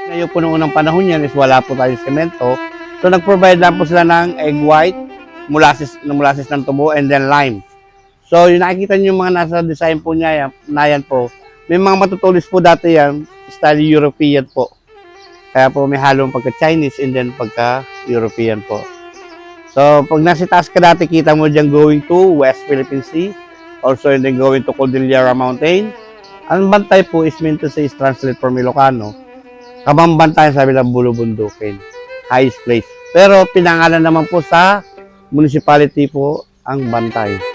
Ngayon po noong unang panahon yan is wala po tayong semento. So nag-provide lang po sila ng egg white, molasses ng tubo, and then lime. So yung nakikita niyo yung mga nasa design po niya na yan po, may mga matutulis po dati yan, style European po. Kaya po may halong pagka-Chinese and then pagka-European po. So pag nasa taas ka dati, kita mo dyan going to West Philippine Sea, also and then going to Cordillera Mountain. Ang bantay po is meant to say is translate from Ilocano. Kabambantayan sabi ng Bulubundukin, highest place. Pero pinangalan naman po sa municipality po ang Bantay.